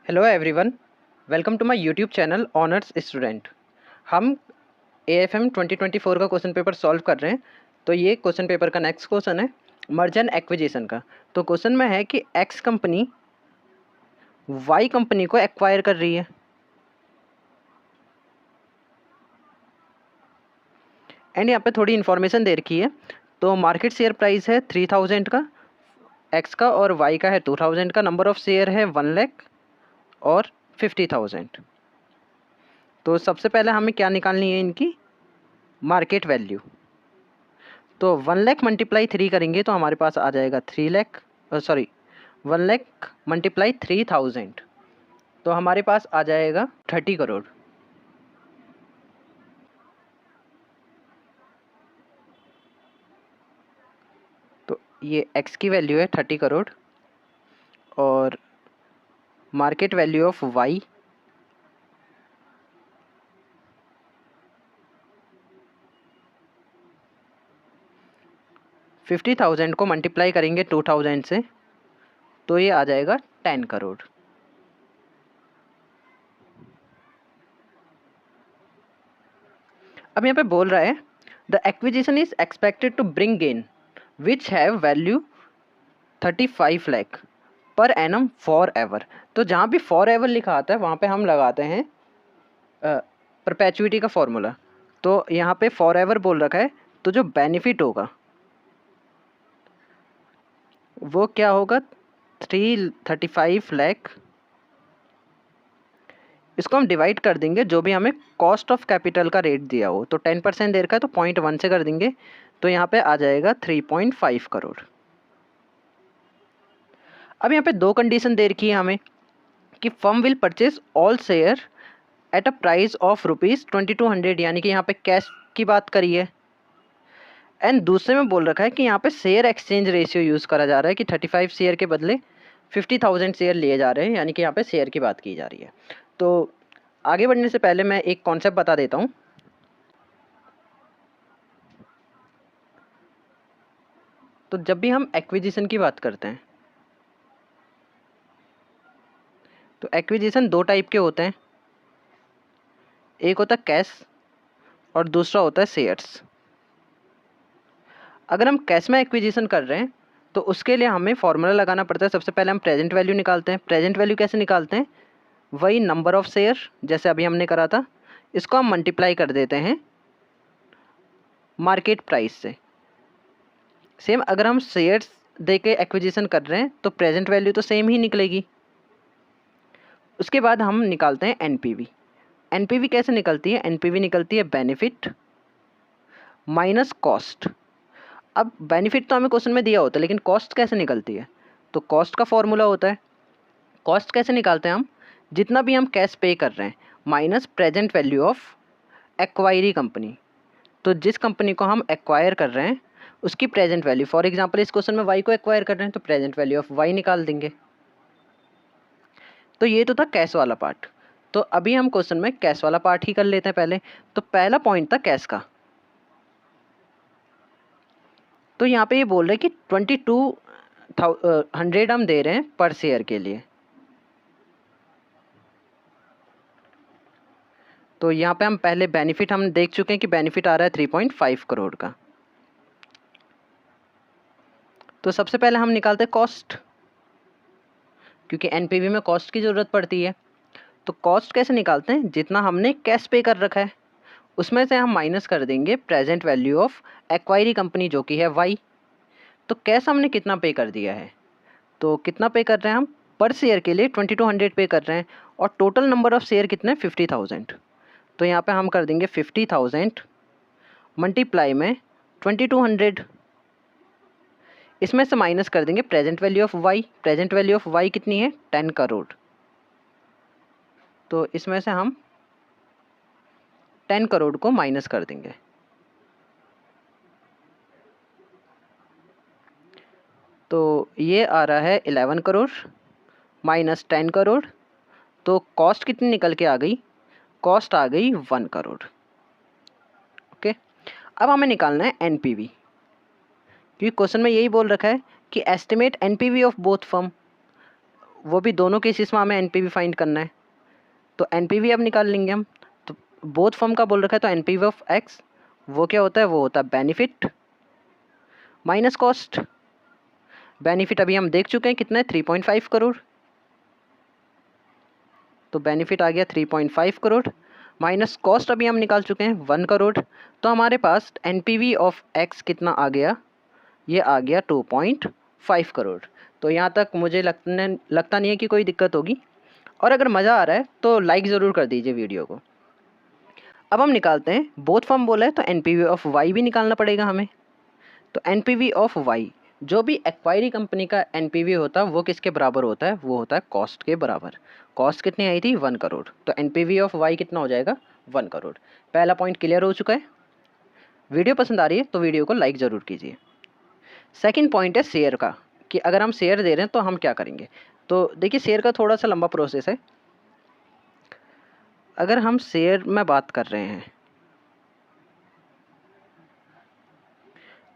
Hello everyone, welcome to my YouTube channel honours student. हम AFM 2024 का question paper solve कर रहे हैं। तो ये क्वेश्चन पेपर का नेक्स्ट क्वेश्चन है मर्जर एंड एक्विजिशन का। तो क्वेश्चन में है कि एक्स कंपनी वाई कंपनी को एक्वायर कर रही है एंड यहाँ पे थोड़ी इन्फॉर्मेशन दे रखी है। तो मार्केट शेयर प्राइस है 3000 का एक्स का और वाई का है 2000 का। नंबर ऑफ शेयर है 1 लाख और 50,000। तो सबसे पहले हमें क्या निकालनी है, इनकी मार्केट वैल्यू। तो 1 लाख मल्टीप्लाई 3 करेंगे तो हमारे पास आ जाएगा 3 लाख, सॉरी 1 लाख मल्टीप्लाई 3000 तो हमारे पास आ जाएगा 30 करोड़। तो ये एक्स की वैल्यू है 30 करोड़ और मार्केट वैल्यू ऑफ वाई 50,000 को मल्टीप्लाई करेंगे 2000 से तो ये आ जाएगा 10 करोड़। अब यहाँ पे बोल रहा है the acquisition is expected to bring gain which have value 35 lakh per annum for ever. तो जहाँ भी फॉर एवर लिखा आता है वहाँ पे हम लगाते हैं परपेचुइटी का फॉर्मूला। तो यहाँ पे फॉर एवर बोल रखा है तो जो बेनिफिट होगा वो क्या होगा 335 लाख। इसको हम डिवाइड कर देंगे जो भी हमें कॉस्ट ऑफ कैपिटल का रेट दिया हो। तो 10% दे रखा है तो 0.1 से कर देंगे तो यहाँ पे आ जाएगा 3.5 करोड़। अब यहाँ पे दो कंडीशन दे रखी है हमें कि firm will purchase all share at a price of ₹2200, यानी कि यहाँ पे कैश की बात करी है। एंड दूसरे में बोल रखा है कि यहाँ पे शेयर एक्सचेंज रेशियो यूज़ करा जा रहा है कि 35 शेयर के बदले 50,000 शेयर लिए जा रहे हैं, यानी कि यहाँ पे शेयर की बात की जा रही है। तो आगे बढ़ने से पहले मैं एक कॉन्सेप्ट बता देता हूँ। तो जब भी हम एक्विजिशन की बात करते हैं तो एक्विजिशन दो टाइप के होते हैं, एक होता है कैश और दूसरा होता है शेयर्स। अगर हम कैश में एक्विजिशन कर रहे हैं तो उसके लिए हमें फॉर्मूला लगाना पड़ता है। सबसे पहले हम प्रेजेंट वैल्यू निकालते हैं। प्रेजेंट वैल्यू कैसे निकालते हैं, वही नंबर ऑफ शेयर जैसे अभी हमने करा था, इसको हम मल्टीप्लाई कर देते हैं मार्केट प्राइस से। सेम अगर हम शेयर्स दे के एक्विजिशन कर रहे हैं तो प्रेजेंट वैल्यू तो सेम ही निकलेगी। उसके बाद हम निकालते हैं एनपीवी। एनपीवी कैसे निकलती है, एनपीवी निकलती है बेनिफिट माइनस कॉस्ट। अब बेनिफिट तो हमें क्वेश्चन में दिया होता है लेकिन कॉस्ट कैसे निकलती है, तो कॉस्ट का फॉर्मूला होता है। कॉस्ट कैसे निकालते हैं हम, जितना भी हम कैश पे कर रहे हैं minus present value of acquiree company. तो जिस कंपनी को हम एक्वायर कर रहे हैं उसकी प्रेजेंट वैल्यू, फॉर एग्जांपल इस क्वेश्चन में वाई को एक्वायर कर रहे हैं तो प्रेजेंट वैल्यू ऑफ वाई निकाल देंगे। तो ये तो था कैश वाला पार्ट। तो अभी हम क्वेश्चन में कैश वाला पार्ट ही कर लेते हैं पहले। तो पहला पॉइंट था कैश का। तो यहाँ पे ये बोल रहे हैं कि 2200 हम दे रहे हैं पर शेयर के लिए। तो यहाँ पे हम पहले बेनिफिट हम देख चुके हैं कि बेनिफिट आ रहा है 3.5 करोड़ का। तो सबसे पहले हम निकालते हैं कॉस्ट, क्योंकि एनपीवी में कॉस्ट की ज़रूरत पड़ती है। तो कॉस्ट कैसे निकालते हैं, जितना हमने कैश पे कर रखा है उसमें से हम माइनस कर देंगे present value of acquiree company जो कि है वाई। तो कैश हमने कितना पे कर दिया है, तो कितना पे कर रहे हैं हम पर शेयर के लिए 2200 पे कर रहे हैं और टोटल नंबर ऑफ शेयर कितने 50,000। तो यहाँ पे हम कर देंगे 50,000 मल्टीप्लाई में 2200। इसमें से माइनस कर देंगे present value of Y. Present value of Y कितनी है 10 करोड़। तो इसमें से हम 10 करोड़ को माइनस कर देंगे। तो ये आ रहा है 11 करोड़ माइनस 10 करोड़। तो कॉस्ट कितनी निकल के आ गई, कॉस्ट आ गई 1 करोड़। ओके, अब हमें निकालना है एनपीवी, क्योंकि क्वेश्चन में यही बोल रखा है कि estimate NPV of both firm. वो भी दोनों केसेस में हमें एनपीवी फाइंड करना है, तो एनपीवी अब निकाल लेंगे हम। तो बोथ फॉर्म का बोल रखा है, तो एनपीवी ऑफ एक्स वो क्या होता है, वो होता है बेनिफिट माइनस कॉस्ट। बेनिफिट अभी हम देख चुके हैं कितना है, 3.5 करोड़। तो बेनिफिट आ गया 3.5 करोड़ माइनस कॉस्ट अभी हम निकाल चुके हैं 1 करोड़। तो हमारे पास एनपीवी ऑफ एक्स कितना आ गया, ये आ गया 2.5 करोड़। तो यहाँ तक मुझे लगता नहीं है कि कोई दिक्कत होगी, और अगर मज़ा आ रहा है तो लाइक ज़रूर कर दीजिए वीडियो को। अब हम निकालते हैं, बोथ फॉर्म बोला है तो एनपीवी ऑफ वाई भी निकालना पड़ेगा हमें। तो एनपीवी ऑफ वाई, जो भी एक्वायरी कंपनी का एनपीवी होता है वो किसके बराबर होता है, वो होता है कॉस्ट के बराबर। कॉस्ट कितनी आई थी, 1 करोड़। तो एनपीवी ऑफ वाई कितना हो जाएगा, 1 करोड़। पहला पॉइंट क्लियर हो चुका है। वीडियो पसंद आ रही है तो वीडियो को लाइक ज़रूर कीजिए। सेकंड पॉइंट है शेयर का, कि अगर हम शेयर दे रहे हैं तो हम क्या करेंगे। तो देखिए शेयर का थोड़ा सा लंबा प्रोसेस है। अगर हम शेयर में बात कर रहे हैं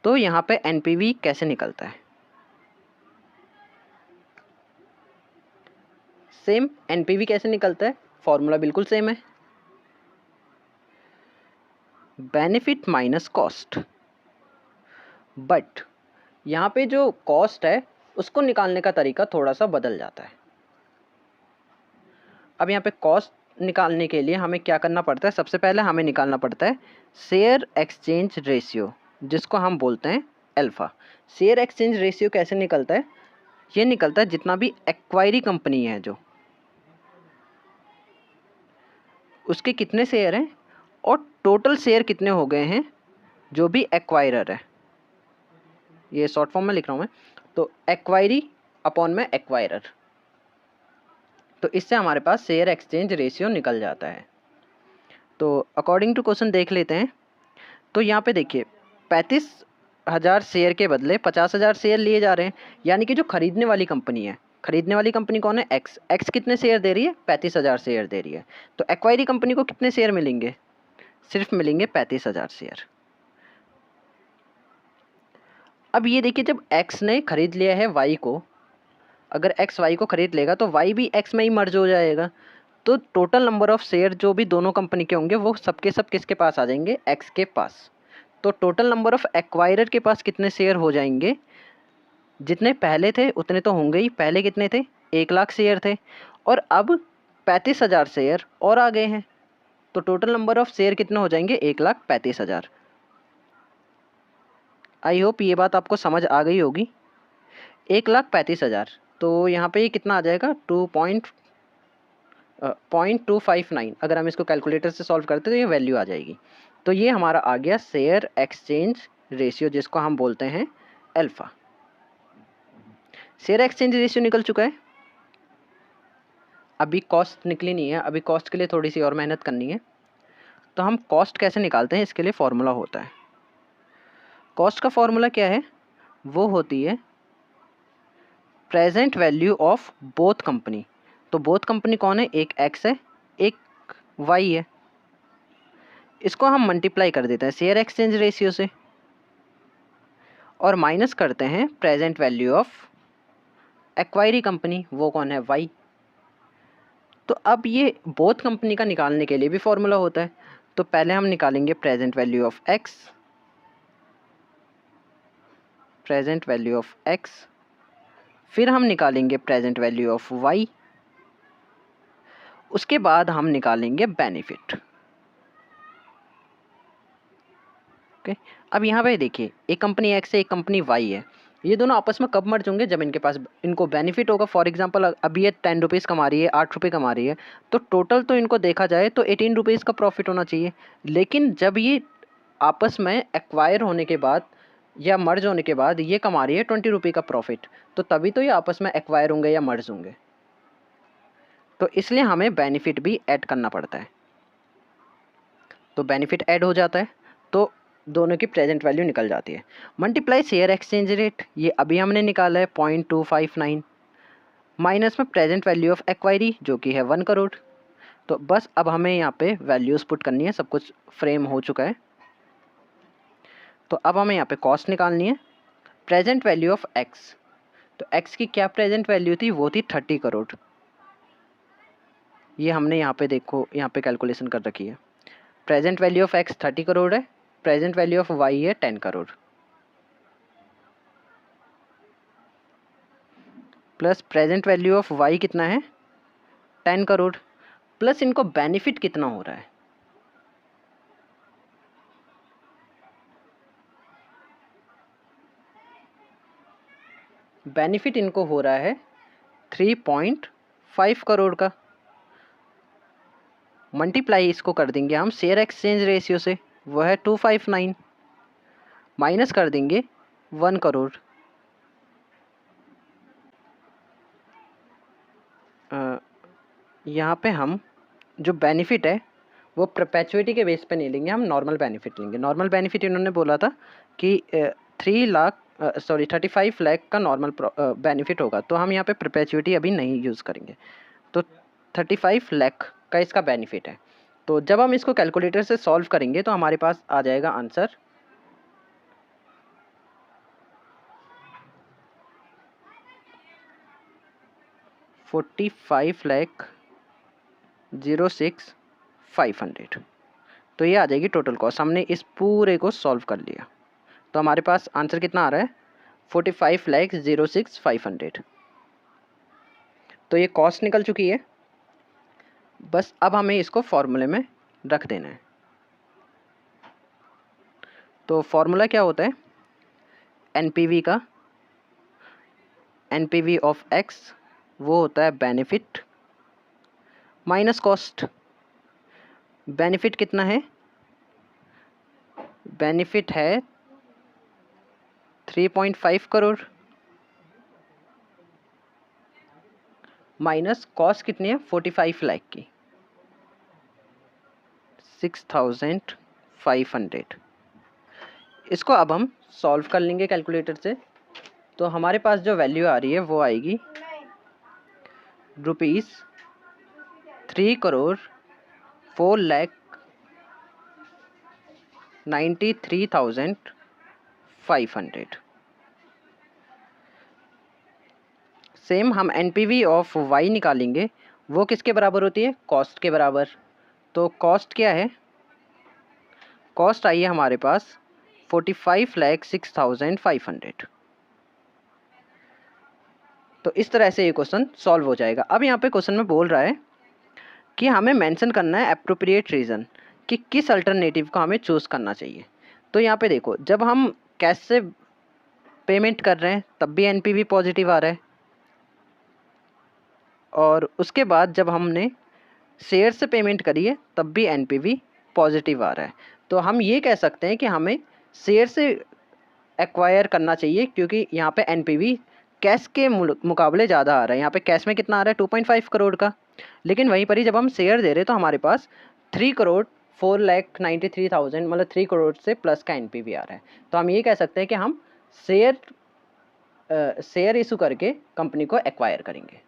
तो यहाँ पे एनपीवी कैसे निकलता है, सेम एनपीवी कैसे निकलता है, फॉर्मूला बिल्कुल सेम है, बेनिफिट माइनस कॉस्ट। बट यहाँ पे जो कॉस्ट है उसको निकालने का तरीका थोड़ा सा बदल जाता है। अब यहाँ पे कॉस्ट निकालने के लिए हमें क्या करना पड़ता है, सबसे पहले हमें निकालना पड़ता है शेयर एक्सचेंज रेशियो, जिसको हम बोलते हैं अल्फा। शेयर एक्सचेंज रेशियो कैसे निकलता है, ये निकलता है जितना भी एक्वायरी कंपनी है जो, उसके कितने शेयर हैं और टोटल शेयर कितने हो गए हैं जो भी एक्वायरर है। ये शॉर्ट फॉर्म में लिख रहा हूँ मैं, तो एक्वायरी अपॉन में एक्वायरर, तो इससे हमारे पास शेयर एक्सचेंज रेशियो निकल जाता है। तो अकॉर्डिंग टू क्वेश्चन देख लेते हैं। तो यहाँ पे देखिए 35,000 शेयर के बदले 50,000 शेयर लिए जा रहे हैं, यानी कि जो खरीदने वाली कंपनी है, खरीदने वाली कंपनी कौन है, एक्स। एक्स कितने शेयर दे रही है, 35,000 शेयर दे रही है। तो एक्वायरी कंपनी को कितने शेयर मिलेंगे, सिर्फ मिलेंगे 35,000 शेयर। अब ये देखिए जब एक्स ने खरीद लिया है वाई को, अगर एक्स वाई को खरीद लेगा तो वाई भी एक्स में ही मर्ज हो जाएगा। तो टोटल नंबर ऑफ शेयर जो भी दोनों कंपनी के होंगे वो सबके सब किसके पास आ जाएंगे, एक्स के पास। तो टोटल नंबर ऑफ एक्वायरर के पास कितने शेयर हो जाएंगे, जितने पहले थे उतने तो होंगे ही। पहले कितने थे, 1,00,000 शेयर थे, और अब 35,000 शेयर और आ गए हैं। तो टोटल नंबर ऑफ शेयर कितने हो जाएंगे, 1,35,000। आई होप ये बात आपको समझ आ गई होगी। 1,35,000, तो यहाँ पे ये कितना आ जाएगा, 2.259। अगर हम इसको कैलकुलेटर से सॉल्व करते तो ये वैल्यू आ जाएगी। तो ये हमारा आ गया शेयर एक्सचेंज रेशियो, जिसको हम बोलते हैं अल्फा। शेयर एक्सचेंज रेशियो निकल चुका है। अभी कॉस्ट निकली नहीं है, अभी कॉस्ट के लिए थोड़ी सी और मेहनत करनी है। तो हम कॉस्ट कैसे निकालते हैं, इसके लिए फॉर्मूला होता है। कॉस्ट का फॉर्मूला क्या है, वो होती है present value of both company. तो बोथ कंपनी कौन है, एक एक्स है एक वाई है। इसको हम मल्टीप्लाई कर देते हैं शेयर एक्सचेंज रेशियो से, और माइनस करते हैं present value of acquiree company, वो कौन है, वाई। तो अब ये बोथ कंपनी का निकालने के लिए भी फॉर्मूला होता है। तो पहले हम निकालेंगे present value of x, present value of x, फिर हम निकालेंगे प्रेजेंट वैल्यू ऑफ वाई, उसके बाद हम निकालेंगे बेनिफिट। ओके, अब यहाँ पे देखिए एक कंपनी एक्स है एक कंपनी वाई है, ये दोनों आपस में कब मर्ज होंगे, जब इनके पास इनको बेनिफिट होगा। फॉर एग्जांपल अभी ये 10 रुपीज़ कमा रही है, 8 रुपये कमा रही है, तो टोटल तो इनको देखा जाए तो 18 रुपीज़ का प्रॉफिट होना चाहिए। लेकिन जब ये आपस में एक्वायर होने के बाद या मर्ज होने के बाद ये कमा रही है 20 रुपये का प्रॉफिट, तो तभी तो ये आपस में एक्वायर होंगे या मर्ज होंगे। तो इसलिए हमें बेनिफिट भी ऐड करना पड़ता है। तो बेनिफिट ऐड हो जाता है तो दोनों की प्रेजेंट वैल्यू निकल जाती है। मल्टीप्लाई शेयर एक्सचेंज रेट, ये अभी हमने निकाला है 0.259, माइनस में प्रेजेंट वैल्यू ऑफ एक्वायरी जो कि है 1 करोड़। तो बस अब हमें यहाँ पे वैल्यूज़ पुट करनी है, सब कुछ फ्रेम हो चुका है। तो अब हमें यहाँ पे कॉस्ट निकालनी है, प्रेजेंट वैल्यू ऑफ एक्स, तो एक्स की क्या प्रेजेंट वैल्यू थी, वो थी 30 करोड़। ये हमने यहाँ पे देखो, यहाँ पे कैलकुलेशन कर रखी है। Present value of X 30 crore है, प्रेजेंट वैल्यू ऑफ वाई है 10 crore, plus present value of Y कितना है 10 करोड़, प्लस इनको बेनिफिट कितना हो रहा है, बेनिफिट इनको हो रहा है 3.5 करोड़ का। मल्टीप्लाई इसको कर देंगे हम शेयर एक्सचेंज रेशियो से, वो है 259, माइनस कर देंगे 1 करोड़। यहाँ पे हम जो बेनिफिट है वो परपेचुइटी के बेस पे नहीं लेंगे, हम नॉर्मल बेनिफिट लेंगे। नॉर्मल बेनिफिट इन्होंने बोला था कि 35 लाख का नॉर्मल बेनिफिट होगा, तो हम यहाँ पे परपेचुइटी अभी नहीं यूज़ करेंगे। तो 35 लाख का इसका बेनिफिट है। तो जब हम इसको कैलकुलेटर से सॉल्व करेंगे तो हमारे पास आ जाएगा आंसर 45,06,500। तो ये आ जाएगी टोटल कॉस्ट। हमने इस पूरे को सॉल्व कर लिया, तो हमारे पास आंसर कितना आ रहा है 45,06,500। तो ये कॉस्ट निकल चुकी है, बस अब हमें इसको फॉर्मूले में रख देना है। तो फॉर्मूला क्या होता है एनपीवी का, एनपीवी ऑफ एक्स वो होता है बेनिफिट माइनस कॉस्ट। बेनिफिट कितना है, बेनिफिट है 3.5 करोड़, माइनस कॉस्ट कितनी है 45 लाख की, 6,500। इसको अब हम सॉल्व कर लेंगे कैलकुलेटर से। तो हमारे पास जो वैल्यू आ रही है वो आएगी ₹3,04,93,500। सेम हम एनपीवी ऑफ वाई निकालेंगे, वो किसके बराबर होती है कॉस्ट के बराबर। तो कॉस्ट क्या है, कॉस्ट आई है हमारे पास 45,06,500। तो इस तरह से ये क्वेश्चन सॉल्व हो जाएगा। अब यहाँ पे क्वेश्चन में बोल रहा है कि हमें मेंशन करना है एप्रोप्रिएट रीज़न, कि किस अल्टरनेटिव को हमें चूज़ करना चाहिए। तो यहाँ पे देखो, जब हम कैश से पेमेंट कर रहे हैं तब भी एनपीवी पॉजिटिव आ रहा है, और उसके बाद जब हमने शेयर से पेमेंट करी है तब भी एनपीवी पॉजिटिव आ रहा है। तो हम ये कह सकते हैं कि हमें शेयर से एक्वायर करना चाहिए, क्योंकि यहाँ पे एनपीवी कैश के मुकाबले ज़्यादा आ रहा है। यहाँ पे कैश में कितना आ रहा है 2.5 करोड़ का, लेकिन वहीं पर ही जब हम शेयर दे रहे तो हमारे पास 3,04,93,000 मतलब 3 करोड़ से प्लस का एनपीवी आ रहा है। तो हम ये कह सकते हैं कि हम शेयर इशू करके कंपनी को एक्वायर करेंगे।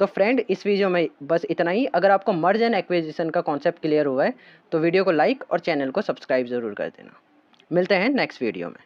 तो फ्रेंड, इस वीडियो में बस इतना ही। अगर आपको मर्ज एंड एक्विजिशन का कॉन्सेप्ट क्लियर हुआ है तो वीडियो को लाइक और चैनल को सब्सक्राइब ज़रूर कर देना। मिलते हैं नेक्स्ट वीडियो में।